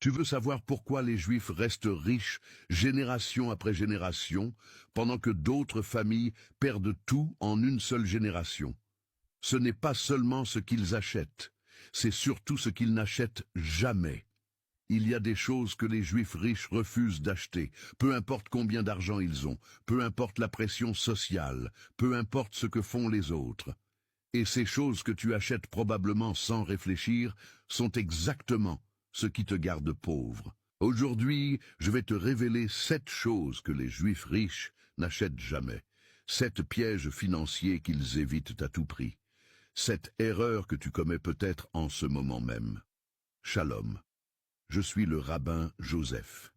Tu veux savoir pourquoi les Juifs restent riches génération après génération, pendant que d'autres familles perdent tout en une seule génération? Ce n'est pas seulement ce qu'ils achètent, c'est surtout ce qu'ils n'achètent jamais. Il y a des choses que les Juifs riches refusent d'acheter, peu importe combien d'argent ils ont, peu importe la pression sociale, peu importe ce que font les autres. Et ces choses que tu achètes probablement sans réfléchir sont exactement ce qui te garde pauvre. Aujourd'hui, je vais te révéler 7 choses que les Juifs riches n'achètent jamais. 7 pièges financiers qu'ils évitent à tout prix. 7 erreurs que tu commets peut-être en ce moment même. Shalom. Je suis le rabbin Joseph.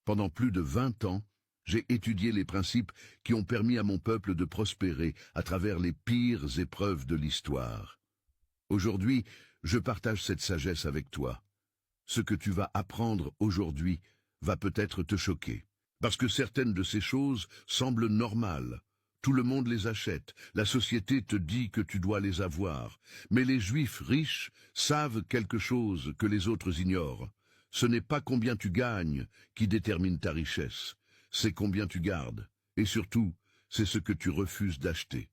Pendant plus de 20 ans, j'ai étudié les principes qui ont permis à mon peuple de prospérer à travers les pires épreuves de l'histoire. Aujourd'hui, je partage cette sagesse avec toi. Ce que tu vas apprendre aujourd'hui va peut-être te choquer, parce que certaines de ces choses semblent normales. Tout le monde les achète, la société te dit que tu dois les avoir, mais les Juifs riches savent quelque chose que les autres ignorent. Ce n'est pas combien tu gagnes qui détermine ta richesse, c'est combien tu gardes, et surtout, c'est ce que tu refuses d'acheter.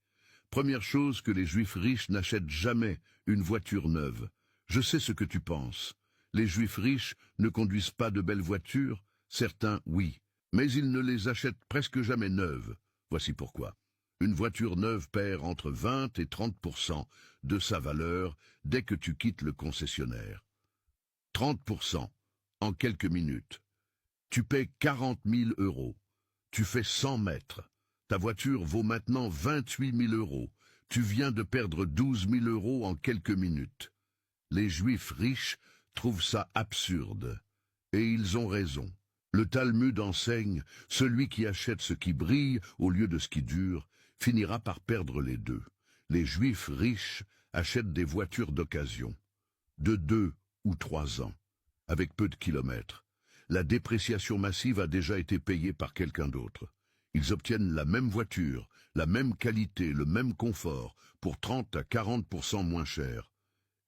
Première chose que les Juifs riches n'achètent jamais, une voiture neuve. Je sais ce que tu penses. Les Juifs riches ne conduisent pas de belles voitures, certains oui, mais ils ne les achètent presque jamais neuves. Voici pourquoi. Une voiture neuve perd entre 20 et 30% de sa valeur dès que tu quittes le concessionnaire. 30% en quelques minutes. Tu paies 40 000 €. Tu fais 100 mètres. Ta voiture vaut maintenant 28 000 €. Tu viens de perdre 12 000 € en quelques minutes. Les Juifs riches trouvent ça absurde. Et ils ont raison. Le Talmud enseigne, celui qui achète ce qui brille au lieu de ce qui dure, finira par perdre les deux. Les Juifs riches achètent des voitures d'occasion, de 2 ou 3 ans, avec peu de kilomètres. La dépréciation massive a déjà été payée par quelqu'un d'autre. Ils obtiennent la même voiture, la même qualité, le même confort, pour 30 à 40% moins cher.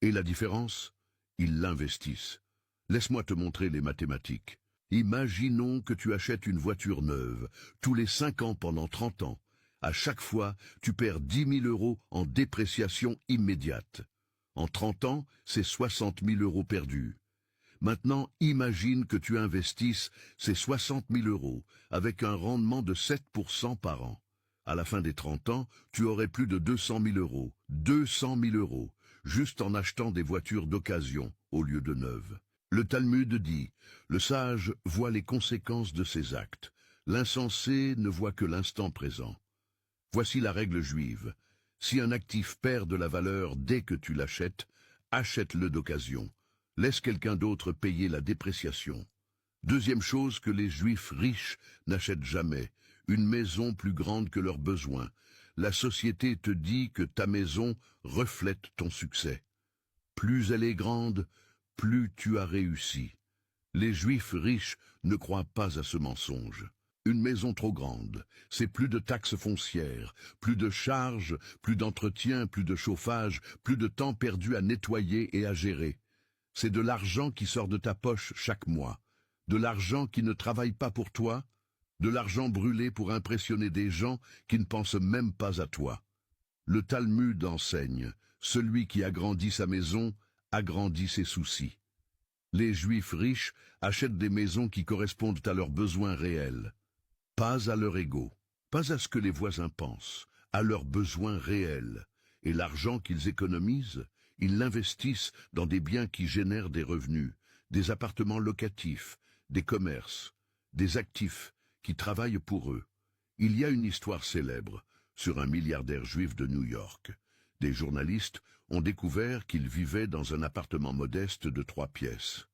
Et la différence? Ils l'investissent. Laisse-moi te montrer les mathématiques. Imaginons que tu achètes une voiture neuve, tous les 5 ans pendant 30 ans. À chaque fois, tu perds 10 000 € en dépréciation immédiate. En 30 ans, c'est 60 000 € perdus. Maintenant, imagine que tu investisses ces 60 000 € avec un rendement de 7% par an. À la fin des 30 ans, tu aurais plus de 200 000 €. 200 000 €, juste en achetant des voitures d'occasion au lieu de neuves. Le Talmud dit, le sage voit les conséquences de ses actes. L'insensé ne voit que l'instant présent. Voici la règle juive. Si un actif perd de la valeur dès que tu l'achètes, achète-le d'occasion. Laisse quelqu'un d'autre payer la dépréciation. Deuxième chose que les Juifs riches n'achètent jamais, une maison plus grande que leurs besoins. La société te dit que ta maison reflète ton succès. Plus elle est grande, plus tu as réussi. Les Juifs riches ne croient pas à ce mensonge. Une maison trop grande, c'est plus de taxes foncières, plus de charges, plus d'entretien, plus de chauffage, plus de temps perdu à nettoyer et à gérer. C'est de l'argent qui sort de ta poche chaque mois, de l'argent qui ne travaille pas pour toi, de l'argent brûlé pour impressionner des gens qui ne pensent même pas à toi. Le Talmud enseigne, celui qui agrandit sa maison agrandit ses soucis. Les Juifs riches achètent des maisons qui correspondent à leurs besoins réels, pas à leur ego, pas à ce que les voisins pensent, à leurs besoins réels. Et l'argent qu'ils économisent, ils l'investissent dans des biens qui génèrent des revenus, des appartements locatifs, des commerces, des actifs qui travaillent pour eux. Il y a une histoire célèbre sur un milliardaire juif de New York. Des journalistes ont découvert qu'il vivait dans un appartement modeste de 3 pièces.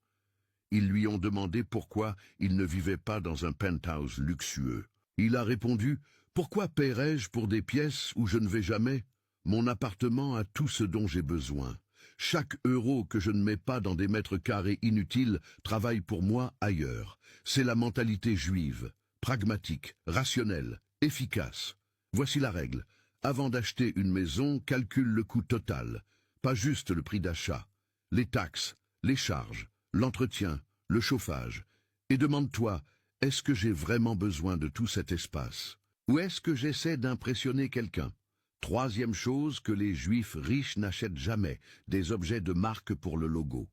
Ils lui ont demandé pourquoi il ne vivait pas dans un penthouse luxueux. Il a répondu « Pourquoi paierais-je pour des pièces où je ne vais jamais ? Mon appartement a tout ce dont j'ai besoin. Chaque euro que je ne mets pas dans des mètres carrés inutiles travaille pour moi ailleurs. C'est la mentalité juive, pragmatique, rationnelle, efficace. Voici la règle. Avant d'acheter une maison, calcule le coût total, pas juste le prix d'achat. Les taxes, les charges, l'entretien, le chauffage, et demande-toi, est-ce que j'ai vraiment besoin de tout cet espace? Ou est-ce que j'essaie d'impressionner quelqu'un? Troisième chose que les Juifs riches n'achètent jamais, des objets de marque pour le logo.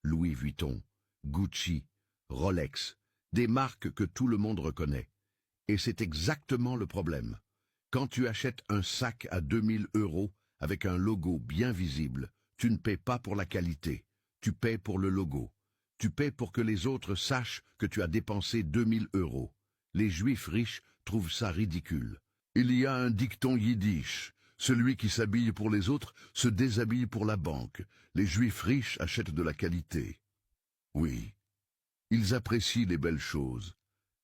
Louis Vuitton, Gucci, Rolex, des marques que tout le monde reconnaît. Et c'est exactement le problème. Quand tu achètes un sac à 2000 € avec un logo bien visible, tu ne paies pas pour la qualité, tu paies pour le logo. Tu paies pour que les autres sachent que tu as dépensé 2000 €. Les Juifs riches trouvent ça ridicule. Il y a un dicton yiddish. Celui qui s'habille pour les autres se déshabille pour la banque. Les Juifs riches achètent de la qualité. Oui, ils apprécient les belles choses,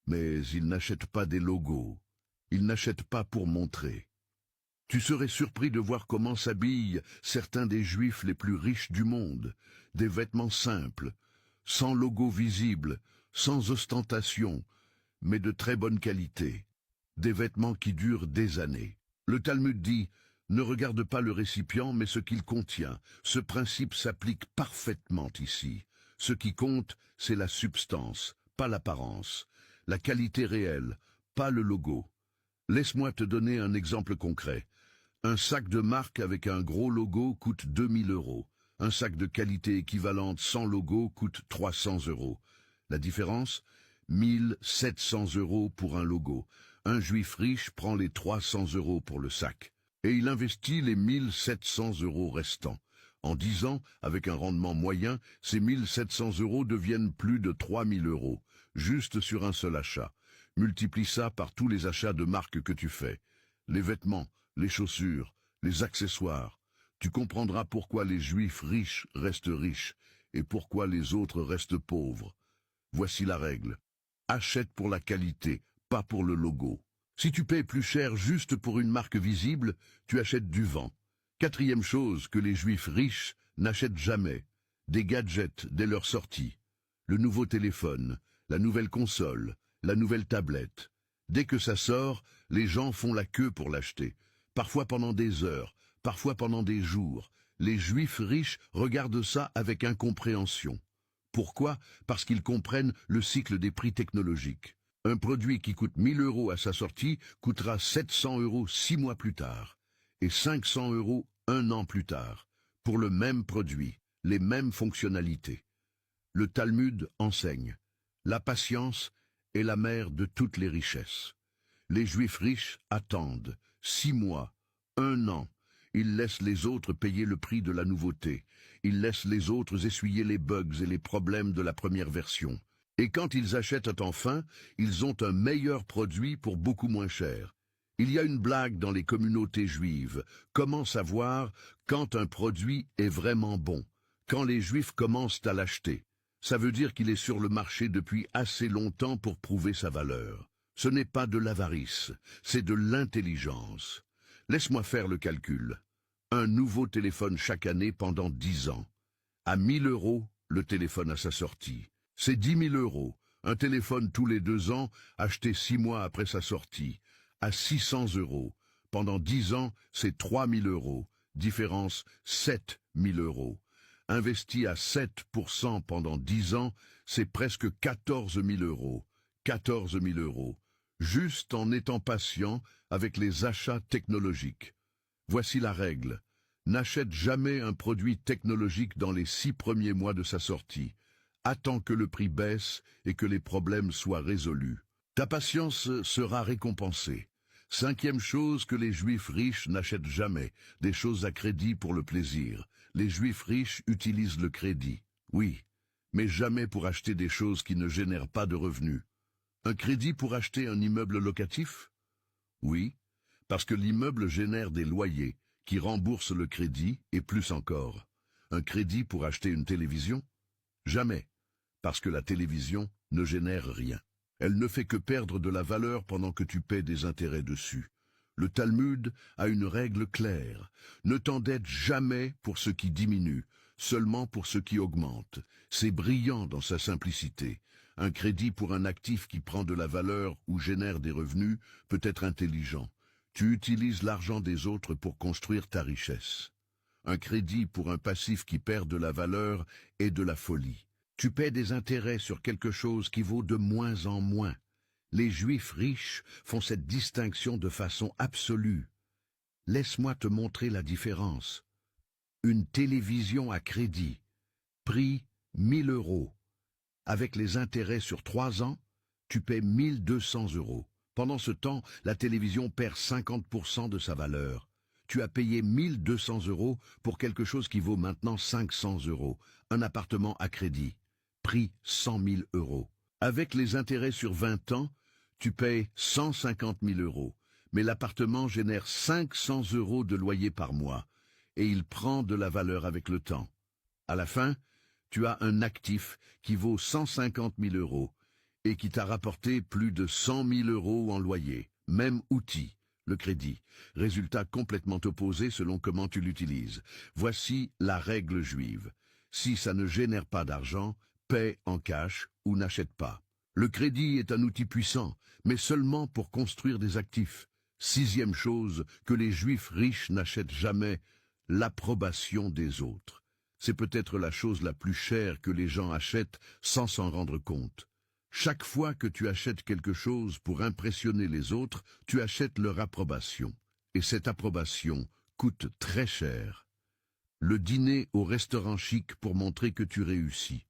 mais ils n'achètent pas des logos. Ils n'achètent pas pour montrer. Tu serais surpris de voir comment s'habillent certains des Juifs les plus riches du monde. Des vêtements simples, sans logo visible, sans ostentation, mais de très bonne qualité. Des vêtements qui durent des années. Le Talmud dit, ne regarde pas le récipient, mais ce qu'il contient. Ce principe s'applique parfaitement ici. Ce qui compte, c'est la substance, pas l'apparence. La qualité réelle, pas le logo. Laisse-moi te donner un exemple concret. Un sac de marque avec un gros logo coûte 2000 €. Un sac de qualité équivalente sans logo coûte 300 €. La différence? 1700 € pour un logo. Un Juif riche prend les 300 € pour le sac. Et il investit les 1700 € restants. En 10 ans, avec un rendement moyen, ces 1700 € deviennent plus de 3000 €, juste sur un seul achat. Multiplie ça par tous les achats de marque que tu fais. Les vêtements, les chaussures, les accessoires. Tu comprendras pourquoi les Juifs riches restent riches et pourquoi les autres restent pauvres. Voici la règle. Achète pour la qualité, pas pour le logo. Si tu paies plus cher juste pour une marque visible, tu achètes du vent. Quatrième chose que les Juifs riches n'achètent jamais. Des gadgets dès leur sortie. Le nouveau téléphone, la nouvelle console, la nouvelle tablette. Dès que ça sort, les gens font la queue pour l'acheter. Parfois pendant des heures, parfois pendant des jours. Les Juifs riches regardent ça avec incompréhension. Pourquoi? Parce qu'ils comprennent le cycle des prix technologiques. Un produit qui coûte 1000 € à sa sortie coûtera 700 € 6 mois plus tard, et 500 € un an plus tard, pour le même produit, les mêmes fonctionnalités. Le Talmud enseigne, la patience est la mère de toutes les richesses. Les Juifs riches attendent 6 mois, un an. Ils laissent les autres payer le prix de la nouveauté. Ils laissent les autres essuyer les bugs et les problèmes de la première version. Et quand ils achètent enfin, ils ont un meilleur produit pour beaucoup moins cher. Il y a une blague dans les communautés juives. Comment savoir quand un produit est vraiment bon? Quand les Juifs commencent à l'acheter. Ça veut dire qu'il est sur le marché depuis assez longtemps pour prouver sa valeur. Ce n'est pas de l'avarice, c'est de l'intelligence. Laisse-moi faire le calcul. Un nouveau téléphone chaque année pendant 10 ans. À 1000 € le téléphone à sa sortie. C'est 10 000 €. Un téléphone tous les 2 ans, acheté 6 mois après sa sortie. À 600 €. Pendant 10 ans, c'est 3000 €. Différence 7000 €. Investi à 7% pendant 10 ans, c'est presque 14 000 €. 14 000 €. Juste en étant patient avec les achats technologiques. Voici la règle. N'achète jamais un produit technologique dans les 6 premiers mois de sa sortie. Attends que le prix baisse et que les problèmes soient résolus. Ta patience sera récompensée. Cinquième chose que les Juifs riches n'achètent jamais, des choses à crédit pour le plaisir. Les Juifs riches utilisent le crédit, oui, mais jamais pour acheter des choses qui ne génèrent pas de revenus. Un crédit pour acheter un immeuble locatif? Oui, parce que l'immeuble génère des loyers qui remboursent le crédit et plus encore. Un crédit pour acheter une télévision? Jamais, parce que la télévision ne génère rien. Elle ne fait que perdre de la valeur pendant que tu paies des intérêts dessus. Le Talmud a une règle claire. Ne t'endette jamais pour ce qui diminue, seulement pour ce qui augmente. C'est brillant dans sa simplicité. Un crédit pour un actif qui prend de la valeur ou génère des revenus peut être intelligent. Tu utilises l'argent des autres pour construire ta richesse. Un crédit pour un passif qui perd de la valeur est de la folie. Tu paies des intérêts sur quelque chose qui vaut de moins en moins. Les Juifs riches font cette distinction de façon absolue. Laisse-moi te montrer la différence. Une télévision à crédit, prix 1000 euros. Avec les intérêts sur 3 ans, tu paies 1200 euros. Pendant ce temps, la télévision perd 50% de sa valeur. Tu as payé 1200 euros pour quelque chose qui vaut maintenant 500 euros. Un appartement à crédit, prix 100 000 euros. Avec les intérêts sur 20 ans, tu payes 150 000 euros. Mais l'appartement génère 500 euros de loyer par mois. Et il prend de la valeur avec le temps. À la fin, tu as un actif qui vaut 150 000 euros et qui t'a rapporté plus de 100 000 euros en loyer. Même outil, le crédit. Résultat complètement opposé selon comment tu l'utilises. Voici la règle juive. Si ça ne génère pas d'argent, paie en cash ou n'achète pas. Le crédit est un outil puissant, mais seulement pour construire des actifs. 6e chose que les Juifs riches n'achètent jamais, l'approbation des autres. C'est peut-être la chose la plus chère que les gens achètent sans s'en rendre compte. Chaque fois que tu achètes quelque chose pour impressionner les autres, tu achètes leur approbation. Et cette approbation coûte très cher. Le dîner au restaurant chic pour montrer que tu réussis.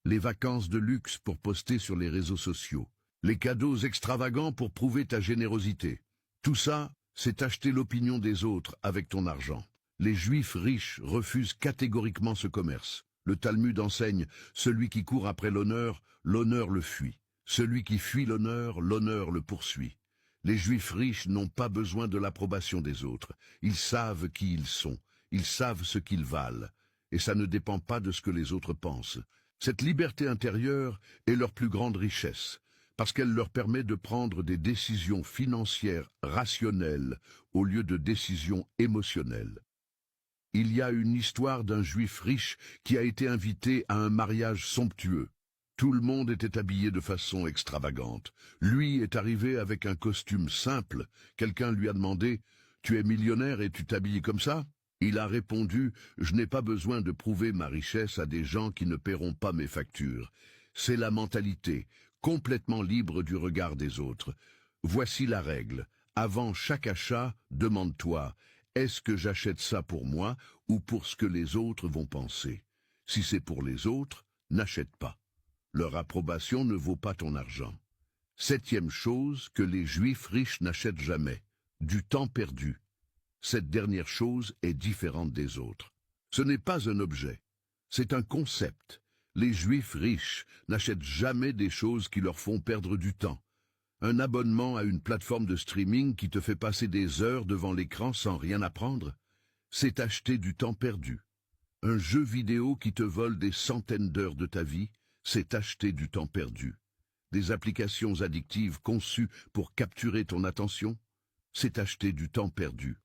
Les vacances de luxe pour poster sur les réseaux sociaux. Les cadeaux extravagants pour prouver ta générosité. Tout ça, c'est acheter l'opinion des autres avec ton argent. Les Juifs riches refusent catégoriquement ce commerce. Le Talmud enseigne « Celui qui court après l'honneur, l'honneur le fuit. Celui qui fuit l'honneur, l'honneur le poursuit. » Les Juifs riches n'ont pas besoin de l'approbation des autres. Ils savent qui ils sont. Ils savent ce qu'ils valent. Et ça ne dépend pas de ce que les autres pensent. Cette liberté intérieure est leur plus grande richesse, parce qu'elle leur permet de prendre des décisions financières rationnelles au lieu de décisions émotionnelles. Il y a une histoire d'un juif riche qui a été invité à un mariage somptueux. Tout le monde était habillé de façon extravagante. Lui est arrivé avec un costume simple. Quelqu'un lui a demandé « Tu es millionnaire et tu t'habilles comme ça ?» Il a répondu « Je n'ai pas besoin de prouver ma richesse à des gens qui ne paieront pas mes factures. C'est la mentalité, complètement libre du regard des autres. Voici la règle. Avant chaque achat, demande-toi « Est-ce que j'achète ça pour moi ou pour ce que les autres vont penser ?» Si c'est pour les autres, n'achète pas. Leur approbation ne vaut pas ton argent. 7e chose que les Juifs riches n'achètent jamais, du temps perdu. Cette dernière chose est différente des autres. Ce n'est pas un objet, c'est un concept. Les Juifs riches n'achètent jamais des choses qui leur font perdre du temps. Un abonnement à une plateforme de streaming qui te fait passer des heures devant l'écran sans rien apprendre, c'est acheter du temps perdu. Un jeu vidéo qui te vole des centaines d'heures de ta vie, c'est acheter du temps perdu. Des applications addictives conçues pour capturer ton attention, c'est acheter du temps perdu.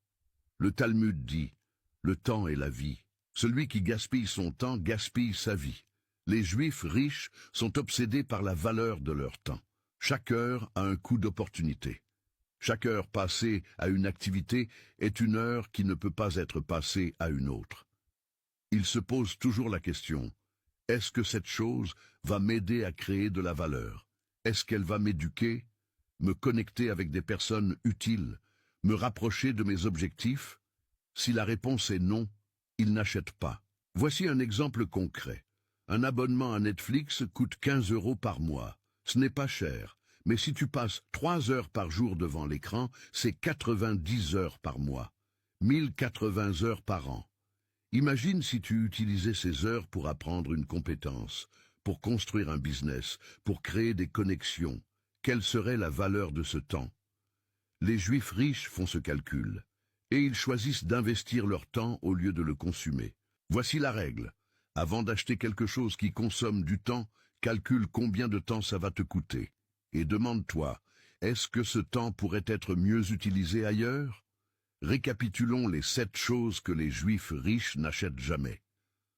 Le Talmud dit, le temps est la vie. Celui qui gaspille son temps gaspille sa vie. Les Juifs riches sont obsédés par la valeur de leur temps. Chaque heure a un coût d'opportunité. Chaque heure passée à une activité est une heure qui ne peut pas être passée à une autre. Ils se posent toujours la question, est-ce que cette chose va m'aider à créer de la valeur? Est-ce qu'elle va m'éduquer, me connecter avec des personnes utiles, me rapprocher de mes objectifs? Si la réponse est non, ils n'achètent pas. Voici un exemple concret. Un abonnement à Netflix coûte 15 € par mois. Ce n'est pas cher, mais si tu passes 3 heures par jour devant l'écran, c'est 90 heures par mois. 1080 heures par an. Imagine si tu utilisais ces heures pour apprendre une compétence, pour construire un business, pour créer des connexions. Quelle serait la valeur de ce temps? Les Juifs riches font ce calcul, et ils choisissent d'investir leur temps au lieu de le consommer. Voici la règle. Avant d'acheter quelque chose qui consomme du temps, calcule combien de temps ça va te coûter. Et demande-toi, est-ce que ce temps pourrait être mieux utilisé ailleurs? Récapitulons les 7 choses que les Juifs riches n'achètent jamais.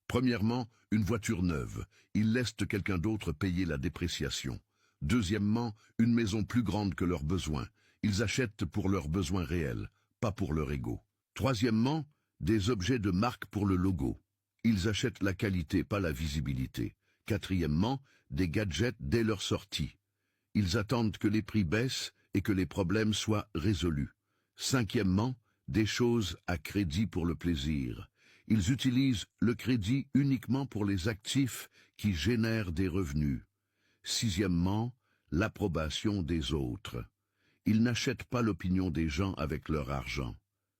Premièrement, une voiture neuve. Ils laissent quelqu'un d'autre payer la dépréciation. Deuxièmement, une maison plus grande que leurs besoins. Ils achètent pour leurs besoins réels, pas pour leur ego. Troisièmement, des objets de marque pour le logo. Ils achètent la qualité, pas la visibilité. Quatrièmement, des gadgets dès leur sortie. Ils attendent que les prix baissent et que les problèmes soient résolus. Cinquièmement, des choses à crédit pour le plaisir. Ils utilisent le crédit uniquement pour les actifs qui génèrent des revenus. Sixièmement, l'approbation des autres. Ils n'achètent pas l'opinion des gens avec leur argent.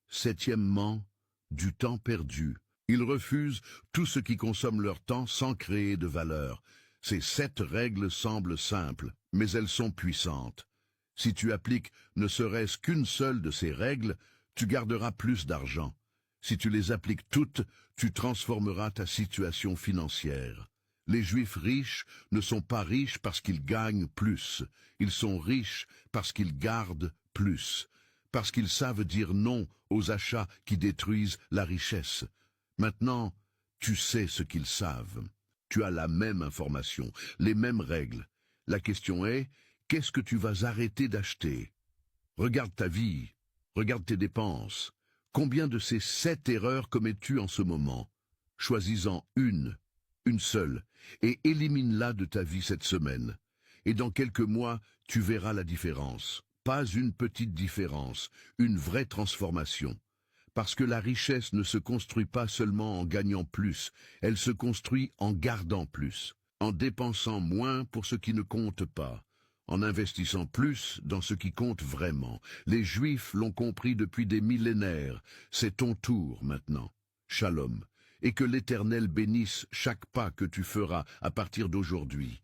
Septièmement, du temps perdu. Ils refusent tout ce qui consomme leur temps sans créer de valeur. Ces 7 règles semblent simples, mais elles sont puissantes. Si tu appliques ne serait-ce qu'une seule de ces règles, tu garderas plus d'argent. Si tu les appliques toutes, tu transformeras ta situation financière. Les Juifs riches ne sont pas riches parce qu'ils gagnent plus. Ils sont riches parce qu'ils gardent plus. Parce qu'ils savent dire non aux achats qui détruisent la richesse. Maintenant, tu sais ce qu'ils savent. Tu as la même information, les mêmes règles. La question est, qu'est-ce que tu vas arrêter d'acheter? Regarde ta vie, regarde tes dépenses. Combien de ces 7 erreurs commets-tu en ce moment? Choisis-en une seule, et élimine-la de ta vie cette semaine. Et dans quelques mois, tu verras la différence. Pas une petite différence, une vraie transformation. Parce que la richesse ne se construit pas seulement en gagnant plus, elle se construit en gardant plus, en dépensant moins pour ce qui ne compte pas, en investissant plus dans ce qui compte vraiment. Les Juifs l'ont compris depuis des millénaires. C'est ton tour maintenant. Shalom. Et que l'Éternel bénisse chaque pas que tu feras à partir d'aujourd'hui.